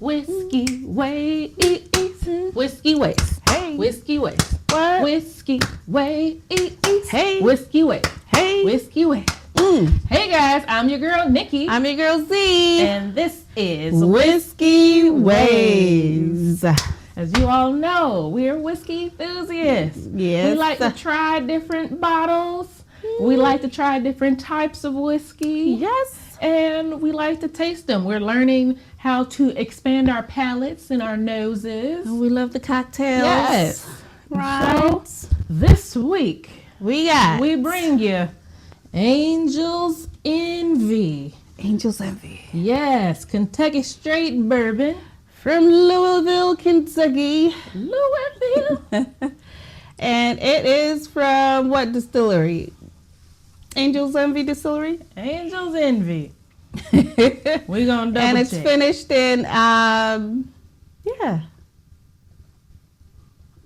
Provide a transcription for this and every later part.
Whiskey ways. Whiskey ways. Hey. Whiskey ways. What? Whiskey ways. Hey. Whiskey ways. Hey. Whiskey ways. Hey guys, I'm your girl Nikki. I'm your girl Z. And this is Whiskey Ways. As you all know, we're whiskey enthusiasts. Yes. We like to try different bottles. We like to try different types of whiskey. Yes. And we like to taste them. We're learning how to expand our palates and our noses. And we love the cocktails. Yes. Right. So, this week, we bring you Angel's Envy. Angel's Envy. Yes, Kentucky Straight Bourbon. From Louisville, Kentucky. Louisville. And it is from what distillery? Angel's Envy Distillery? Angel's Envy. We're going to double And it's check. finished in, yeah.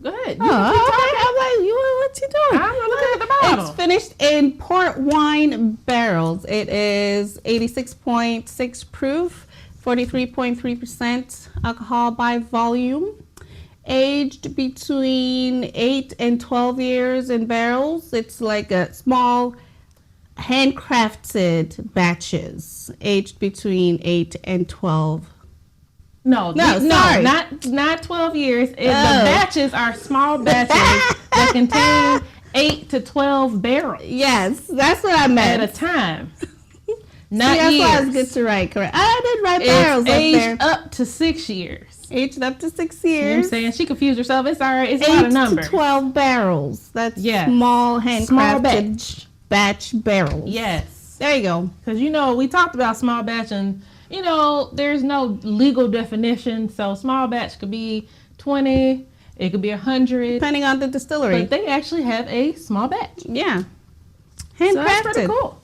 Go ahead. Oh, okay. I'm like, what you doing? I'm looking at the bottle. It's finished in port wine barrels. It is 86.6 proof, 43.3% alcohol by volume. Aged between 8 and 12 years in barrels. It's like a small handcrafted batches aged between 8 and 12. No, sorry. not 12 years. The batches are small batches that contain 8 to 12 barrels. Yes, that's what I meant. At a time. Not that's years. why I was good to write. Correct. I did write barrels It's up aged there. up to 6 years. Aged up to 6 You know what I'm years. saying? She confused herself. It's all right. It's not a 8 number. to 12 barrels. That's Yeah. small handcrafted Small batch. batch barrels. Yes. There you go. Because, we talked about small batch and, there's no legal definition. So small batch could be 20. It could be 100. Depending on the distillery. But they actually have a small batch. Yeah. So Handcrafted. that's pretty cool.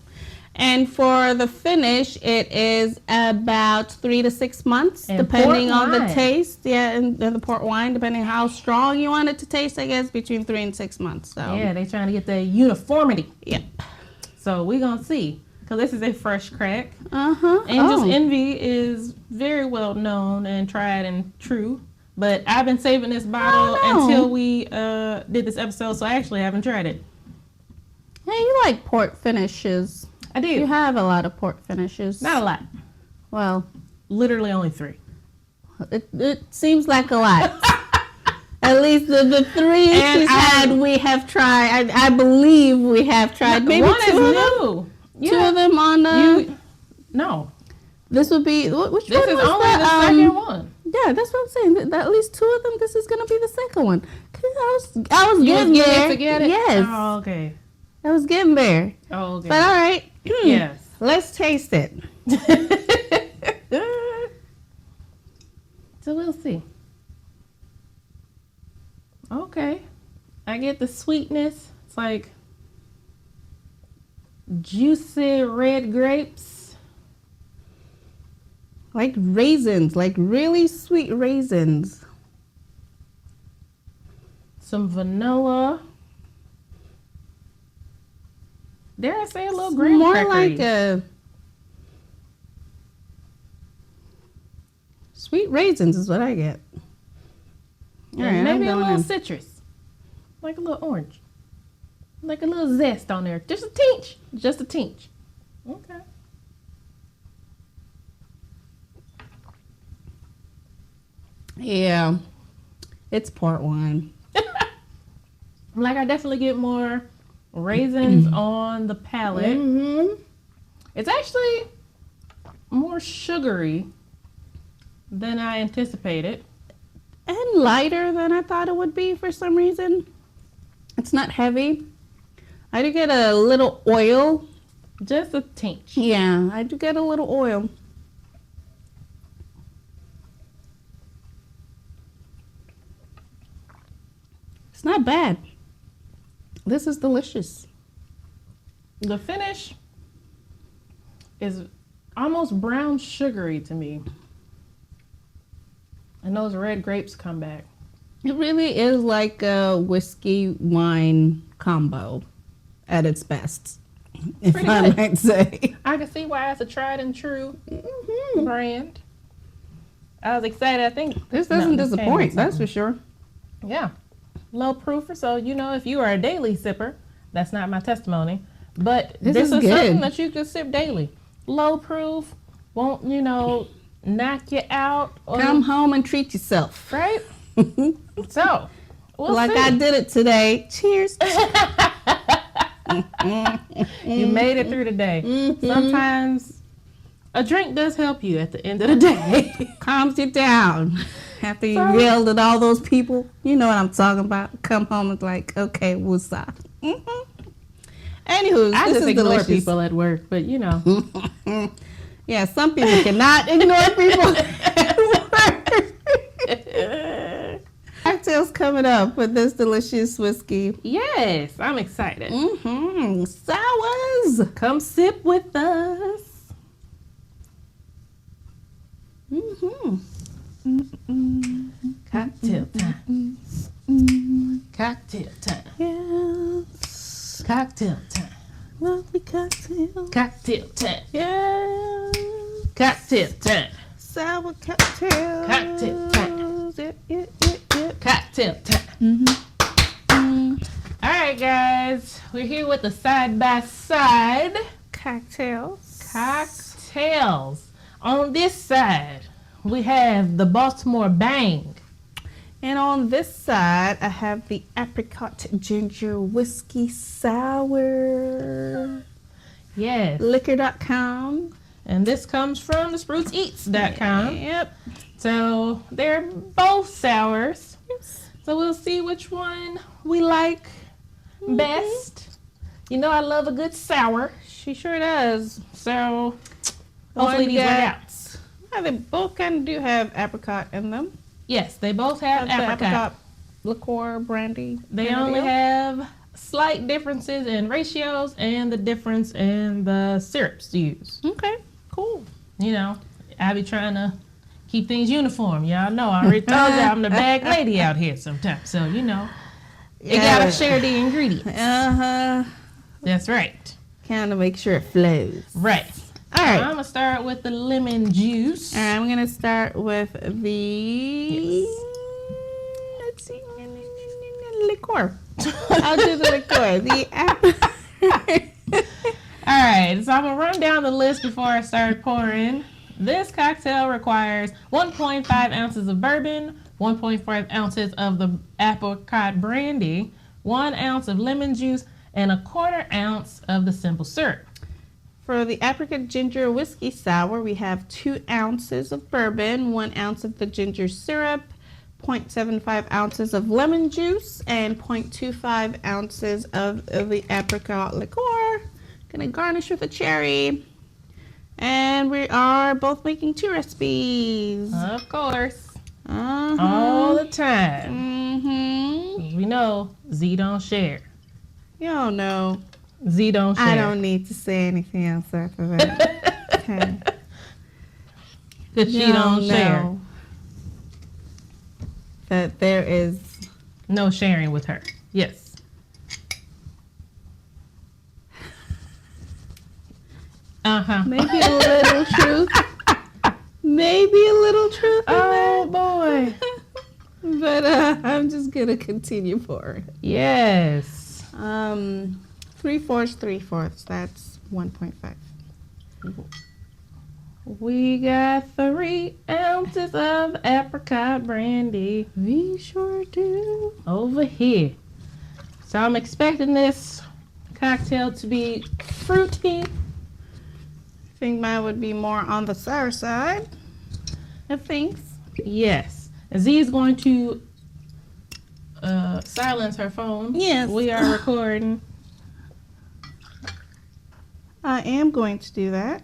And for the finish, it is about 3 to 6 months, And depending port on the wine. taste. Yeah, and the port wine, depending how strong you want it to taste, I guess, between 3 and 6 months. So Yeah, they trying to get the uniformity. Yep. So we're going to see. Because this is a fresh crack. Uh-huh. Angel's Envy is very well known and tried and true. But I've been saving this bottle until we did this episode, so I actually haven't tried it. Hey, you like port finishes. I do. You have a lot of port finishes. Not a lot. Well, Literally only 3. it seems like a lot. At least the 3 And she's had, we have tried. I believe we have tried. Maybe one 2 is of them. new. Two of them on No. This would be which This one is was only the second one. Yeah, that's what I'm saying. At least 2 of them. This is gonna be the second one. 'Cause I was You getting was there. to get it? Yes, Oh, okay. I was getting there. Oh, okay. But all right. Yes. Let's taste it. So we'll see. Okay. I get the sweetness. It's like juicy red grapes. Like raisins, like really sweet raisins. Some vanilla. Dare I say a little graham More crackery. like a sweet raisins is what I get. All And right, maybe a I'm little going in. citrus. Like a little orange. Like a little zest on there. Just a tinge. Just a tinge. Okay. Yeah, it's port wine. Like I definitely get more raisins on the palate. Mm-hmm. It's actually more sugary than I anticipated. And lighter than I thought it would be for some reason. It's not heavy. I do get a little oil. Just a tinge. Yeah, I do get a little oil. It's not bad. This is delicious. The finish is almost brown sugary to me. And those red grapes come back. It really is like a whiskey wine combo at its best, if Pretty I good. might say. I can see why it's a tried and true brand. I was excited. I think This doesn't nothing came disappoint, with that's for something. sure. Yeah. Low proofer. So, if you are a daily sipper, that's not my testimony. But This this is is good. something that you can sip daily. Low proof, won't, knock you out. Come home and treat yourself. Right? So, we'll Like see. I did it today. Cheers. You made it through the day. Mm-hmm. Sometimes a drink does help you at the end of the day. Calms you down. After you So- yelled at all those people, you know what I'm talking about. Come home and like, okay, woosah. Mm-hmm. Anywho, I this just is ignore delicious. people at work, but Yeah, some people cannot ignore people at work. Cocktails coming up with this delicious whiskey. Yes, I'm excited. Mm-hmm. Sours. Come sip with us. Mm-hmm. Cocktail time. Cocktail time. Yes. Cocktail time. Lovely cocktail. Cocktail time. Yes. Cocktail time. Sour cocktail. Cocktail time. Yeah. Cocktail time. Mm-hmm. All right, guys. We're here with the side-by-side Cocktails. cocktails. On this side, we have the Baltimore Bang. And on this side, I have the Apricot Ginger Whiskey Sour. Yes. Liquor.com. And this comes from thespruceeats.com. Yep. So they're both sours. So we'll see which one we like best. I love a good sour. She sure does. So hopefully these work out. Yeah, they both kind of do have apricot in them. Yes, they both have That's the apricot. liqueur, brandy. They kind of only deal. have slight differences in ratios and the difference in the syrups to use. Okay, cool. I be trying to keep things uniform. Y'all know, I already told you I'm the bag lady out here sometimes. So, you gotta share the ingredients. Uh-huh. That's right. Kind of make sure it flows. Right. All right. I'm gonna start with the lemon juice. All right, I'm going to start with the... Let's see. Liqueur. I'll do the liqueur. The All right, so I'm gonna run down the list before I start pouring. This cocktail requires 1.5 ounces of bourbon, 1.5 ounces of the apricot brandy, 1 ounce of lemon juice, and 1/4 ounce of the simple syrup. For the Apricot Ginger Whiskey Sour, we have 2 ounces of bourbon, 1 ounce of the ginger syrup, 0.75 ounces of lemon juice, and 0.25 ounces of the apricot liqueur. Gonna garnish with a cherry. And we are both making 2 recipes. Of course, Uh-huh. all the time. Mm-hmm. We know Z don't share. Y'all know. Z don't share. I don't need to say anything else after that. Okay. Because she Y'all don't share. know that there is No sharing with her. Yes. Uh-huh. maybe a little truth. Maybe a little truth in Oh, there. boy. But I'm just going to continue forward. Yes. 3/4. That's 1.5. We got 3 ounces of apricot brandy We sure do. over here. So I'm expecting this cocktail to be fruity. I think mine would be more on the sour side of things. Yes. And Z is going to silence her phone. Yes. We are recording. I am going to do that.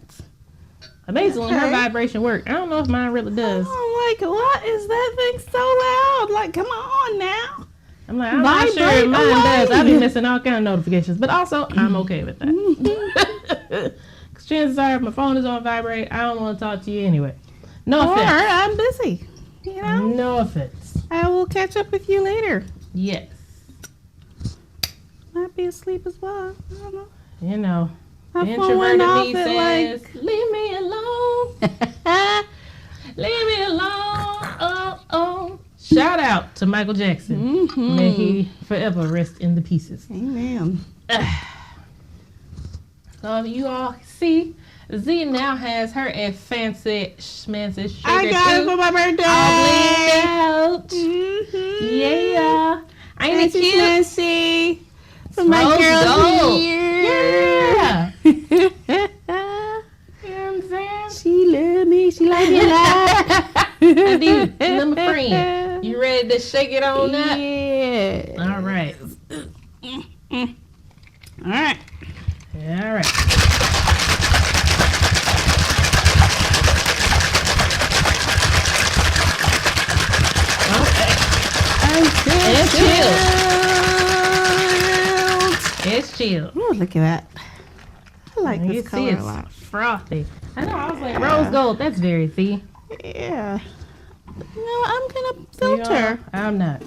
Amazingly, her Okay. vibration worked. I don't know if mine really does. Oh, like, what is that thing so loud? Like, come on now. I'm like, I'm not sure Vibrate if mine away. does. I've been missing all kind of notifications. But also, I'm okay with that. Because chances are, if my phone is on vibrate, I don't want to talk to you anyway. No Or offense. I'm busy. You know? No offense. I will catch up with you later. Yes. Might be asleep as well. I don't know. You know, My the phone went introverted off me at says, leave me alone. Leave me alone. Oh, oh. Shout out to Michael Jackson. Mm-hmm. May he forever rest in the pieces. Amen. So you all see, Z now has her a fancy schmancy sugar I got it for my birthday. all blinged out. Mm-hmm. Yeah. Ain't it Fancy cute? schmancy for my Rose girl gold. here. Yeah. You You know what I'm saying? She love me. She like me a lot. I do. Number friend. You ready to shake it on that? Yeah. All right. All right. All right. Okay. It's chilled. It's chilled. Oh, look at that. I like You this see color it's a lot. frothy. I know. I was like, rose gold. That's very see. Yeah. No, I'm gonna filter. I'm not.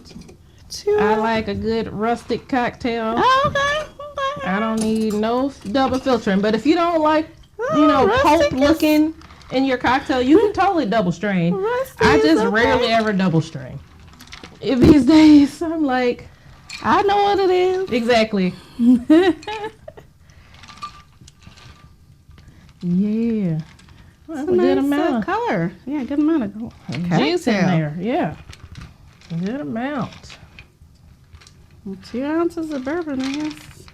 Too. I like a good rustic cocktail. Oh, okay. I don't need no double filtering. But if you don't like, you know, rustic pulp looking in your cocktail, you can totally double strain. Rustic I is just okay. rarely ever double strain. These days, I'm like, I know what it is. exactly. Yeah. Well, It's a good amount of color. Yeah, good amount of juice in there. Yeah. A good amount. 2 ounces of bourbon, I guess.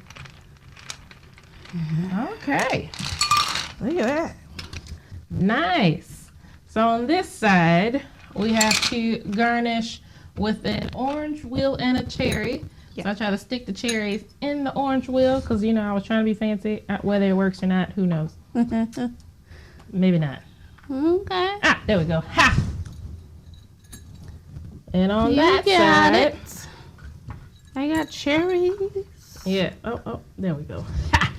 Okay. Look at that. Nice. So on this side, we have to garnish with an orange wheel and a cherry. Yeah. So I try to stick the cherries in the orange wheel because, you know, I was trying to be fancy. Whether it works or not, who knows? Maybe not. Okay. Ah, there we go. Ha! And on You that got side, it. I got cherries. yeah. Oh, there we go. Ha!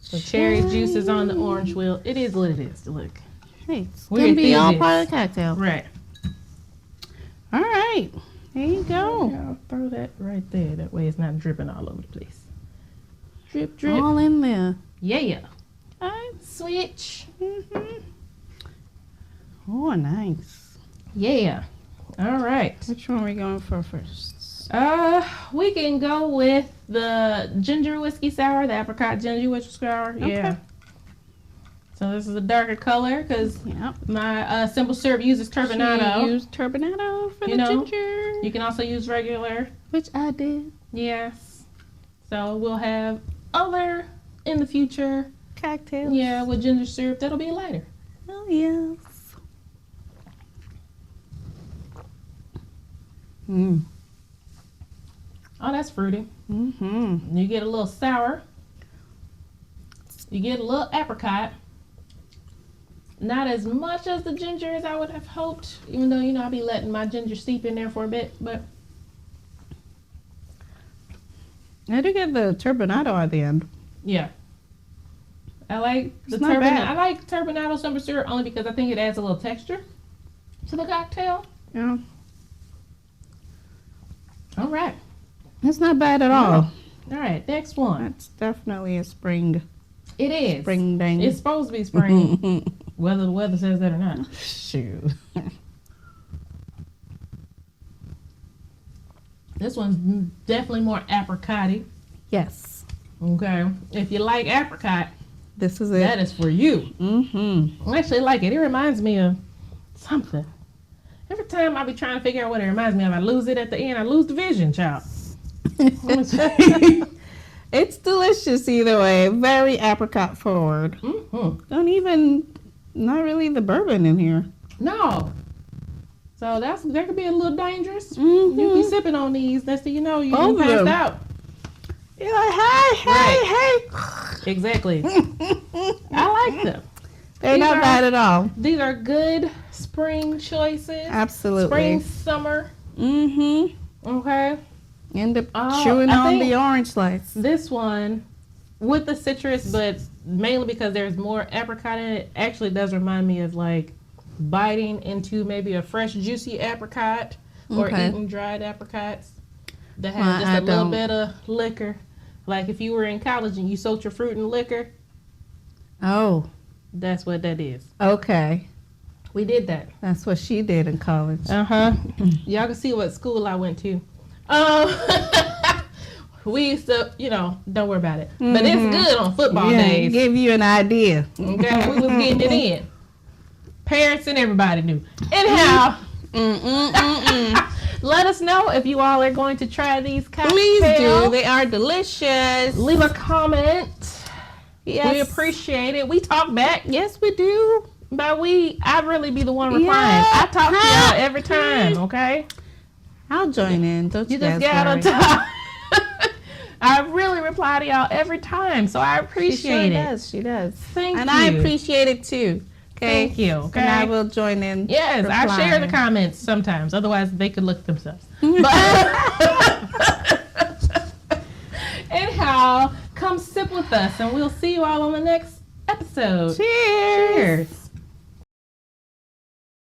So cherry juice is on the orange wheel. It is what it is. Look. Hey, it's We're gonna be all enthusiasts. part of the cocktail. Right. All right. There you go. Yeah, I'll throw that right there. That way it's not dripping all over the place. Drip, drip. All in there. Yeah. All right. Switch. Mm-hmm. Oh, nice. Yeah. All right. Which one are we going for first? We can go with the ginger whiskey sour, the apricot ginger whiskey sour. Yeah. Okay. So this is a darker color because Yep. my simple syrup uses turbinado. Use turbinado for You the know, ginger. You can also use regular. Which I did. Yes. So we'll have other in the future. Cocktails. Yeah, with ginger syrup that'll be lighter. Oh, yes. Mm. Oh, that's fruity. Mm-hmm. You get a little sour. You get a little apricot. Not as much as the ginger as I would have hoped, even though, you know, I'll be letting my ginger steep in there for a bit, but I do get the turbinado at the end. yeah. I like the It's not bad. I like turbinado simple syrup only because I think it adds a little texture to the cocktail. Yeah. All right. It's not bad at all. All right, next one. That's definitely a spring. It is. Spring dang. It's supposed to be spring, whether the weather says that or not. Shoot. This one's definitely more apricot-y. Yes. Okay. If you like apricot, This is it. that is for you. Mm-hmm. I actually like it. It reminds me of something. Every time I be trying to figure out what it reminds me of, I lose it at the end. I lose the vision, child. It's delicious either way. Very apricot forward. Mm-hmm. Not really the bourbon in here. No. So that could be a little dangerous. Mm-hmm. You be sipping on these. Next thing you know, you Both of passed them. out. You're like, hey. Exactly. I like them. They're These not are- bad at all. These are good spring choices. Absolutely. Spring, summer. Mm-hmm. Okay. End up Oh, chewing I on think- the orange slice. This one with the citrus, but mainly because there's more apricot in it, actually does remind me of like biting into maybe a fresh juicy apricot or Okay. eating dried apricots that have Well, just I a little don't. bit of liquor. Like if you were in college and you soaked your fruit in liquor, Oh, that's what that is. okay. We did that. That's what she did in college. Uh-huh. Y'all can see what school I went to. We used to, don't worry about it. But it's good on football days. Give you an idea. Okay, we was getting it in. Parents and everybody knew. Anyhow, let us know if you all are going to try these cocktails. Please do. They are delicious. Leave a comment. Yes. We appreciate it. We talk back. Yes, we do. But I really be the one replying. I talk to y'all every time, okay? I'll join in. Don't you just guys get worry. on top. I really reply to y'all every time, so I appreciate it. She does. Thank you. And I appreciate it too. Okay. Thank you. Okay. And I will join in. Yes, I share the comments sometimes. Otherwise, they could look themselves. But anyhow, come sip with us, and we'll see you all on the next episode. Cheers. Cheers.